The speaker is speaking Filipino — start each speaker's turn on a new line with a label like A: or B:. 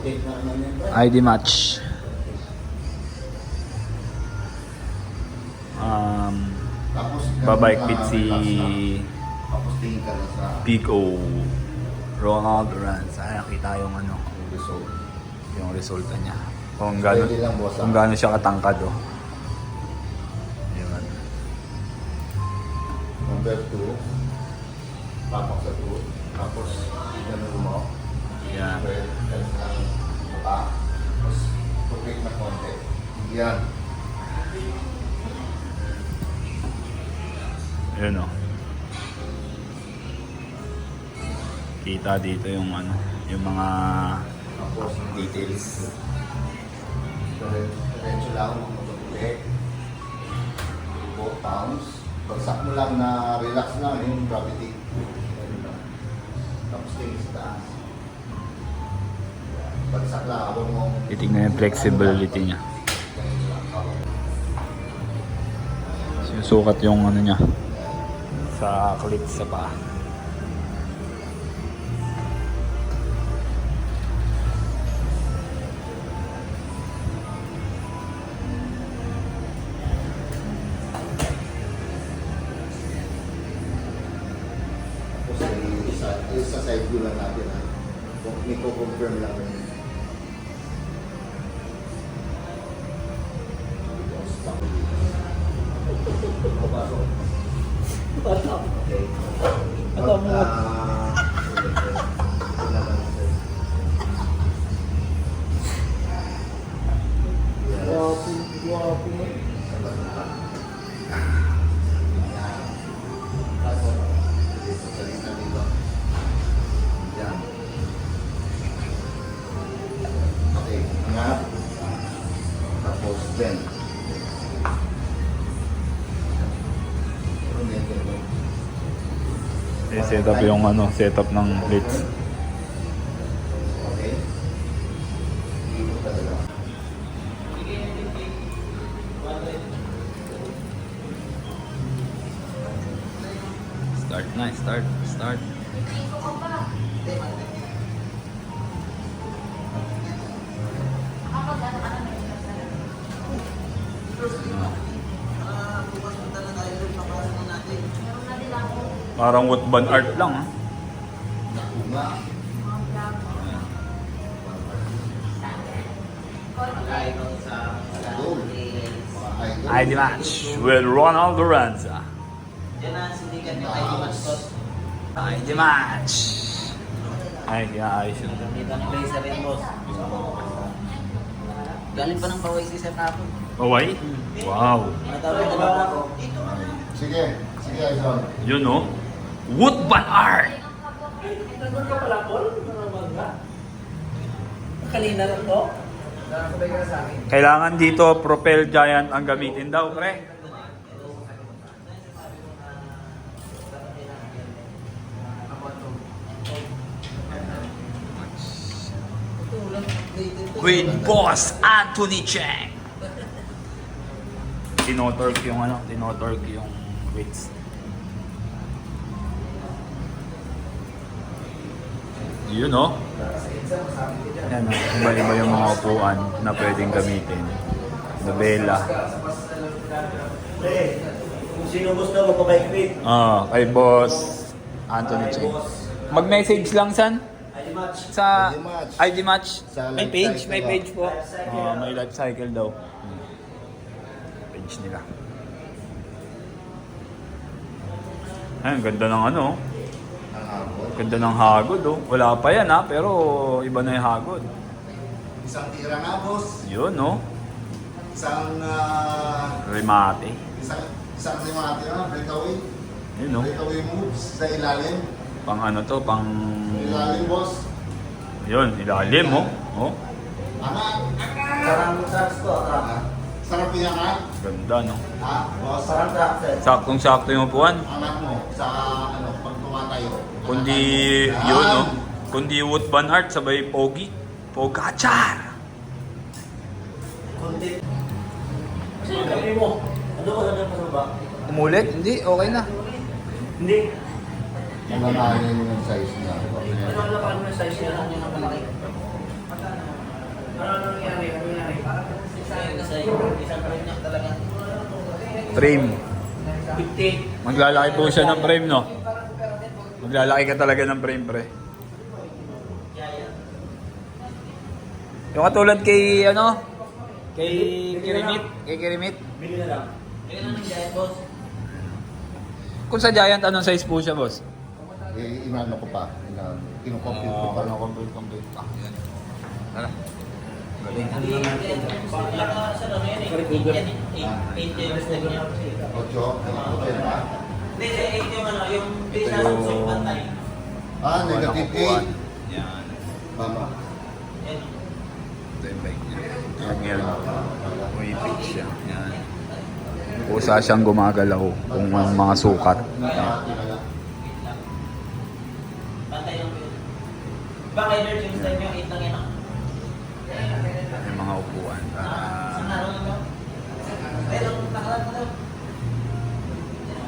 A: rotate na naman yan.
B: ID match.
A: Tapos,
B: Babike pit si
A: tapos tingin ka na sa
B: Pico Ronald Rans. Ay, nakita yung ano,
A: result.
B: yung resulta niya. Kung gaano,
A: Pwede lang, boss,
B: kung gaano siya katangkad, oh. Yun.
A: Number 2. Tapak sa 2. Tapos, ganun mo.
B: Yan.
A: Tapos, rotate na konti. Yan.
B: Yun, oh. Kita dito yung ano, yung mga
A: Tapos, details. Diretso lang ang motorbike. Both pounds. Bagsak mo lang na relax lang yung gravity. Tapos tingin sa taas. Bagsak lang. Habang mo...
B: titignan yung flexibility niya. Sinusukat yung ano niya sa clips sa paa.
A: Tapos sa side view lang natin. May confirm lang rin. Okay.
C: Ano mo? Guwapo mo.
A: Okay, angat. Tapos bend.
B: Setup yung ano, setup ng plates.
A: Okay. Dito talaga.
B: Start na, start. Parang woodban art lang, ha?
A: Nakunga. Idol. Mga idol.
B: ID match with Ronald Duranza.
C: Yan na, sindikat yung ID match ko.
B: ID match. Ay, ayos yun.
C: Dito ang blazer rin, boss. Galing pa ng paway si Sir Napon.
B: Hawaii? Wow.
C: Natawag na ba ako?
A: Sige, sige, Aizon.
B: Yun, no? Woodban art!
C: Nagod ka pala, Paul? Kanina lang to? Nakakabay ka na sa akin.
B: Kailangan dito Propel Giant ang gamitin daw, pre. With Boss Anthony Cheng. Tinotorque yung ano, tinotorque yung weights. Yun, no? Yan, no? Iba-iba yung mga upuan na pwedeng gamitin. Nobela.
C: Kung sino gusto magpabike with,
B: Kay Boss Anthony Cheng. Mag-message lang
C: ID match.
B: sa
A: ID match.
B: ID match.
A: Sa
B: May
A: life
B: page,
A: cycle
B: may
A: daw.
B: page po. May life cycle daw. Page nila. Ay, ang ganda ng ano.
A: Ang hapon.
B: Ganda ng hagod, oh. Wala pa yan, ha, pero iba na yung hagod.
A: Isang tira nga, boss.
B: Yun, no?
A: Isang,
B: Remate.
A: isang simati na, breakaway.
B: Yun, no?
A: Breakaway moves sa ilalim.
B: Pang ano to, pang...
A: Ilalim, boss.
B: Yun, ilalim, oh. Oh,
A: Angat.
C: Parang tracks ko,
A: Sarap yung angat.
B: ganda, no?
A: Ha, boss.
C: Parang tracks eh.
B: Saktong-sakto yung upuan.
A: Angat mo sa, pag tumatayo.
B: Kundi,
A: Angat.
B: yun, no? Kundi woodban art, sabay pogi. Pogachar!
C: Kunti. Sabi mo, ano ko na ba?
B: Umulit? Hindi, okay na.
C: Hindi.
A: Malalayan yung size niya.
C: Ano na paano yung size niya? Ano yung malaki? isa isang frame niya talaga.
B: Frame.
C: 50.
B: Maglalaki po siya ng frame, no? Maglalaki ka talaga ng frame, pre. Yung katulad kay, ano? Kay Kirimit. Kay Kirimit.
C: Bili na lang. Bili na ng Giant, boss.
B: Kung sa Giant, anong size po siya, boss?
A: Inano ko pa. Kinukompute ko pa.
B: Complete pa. Yan. Tara. Galing.
C: Sa ano yan eh. 8 years na niya.
A: Ocho. Ocho na.
C: Hindi, 8 yung ano, yung
B: Ito
C: base na
B: yung-
C: sa pantay.
A: Negative
B: Upuan.
A: 8.
B: Yan.
A: Tama.
C: Yan.
B: Ito yung bike niya. Yan. May pitch siya. Yan. Kusa siyang gumagalaw kung ang mga sukat.
A: Nakahati na lang.
C: Pantay yung build. Iba kay Lord yung style yung 8 lang yan.
B: Yung mga upuan.
C: Sa araw nito. Ayun, nakalat mo daw.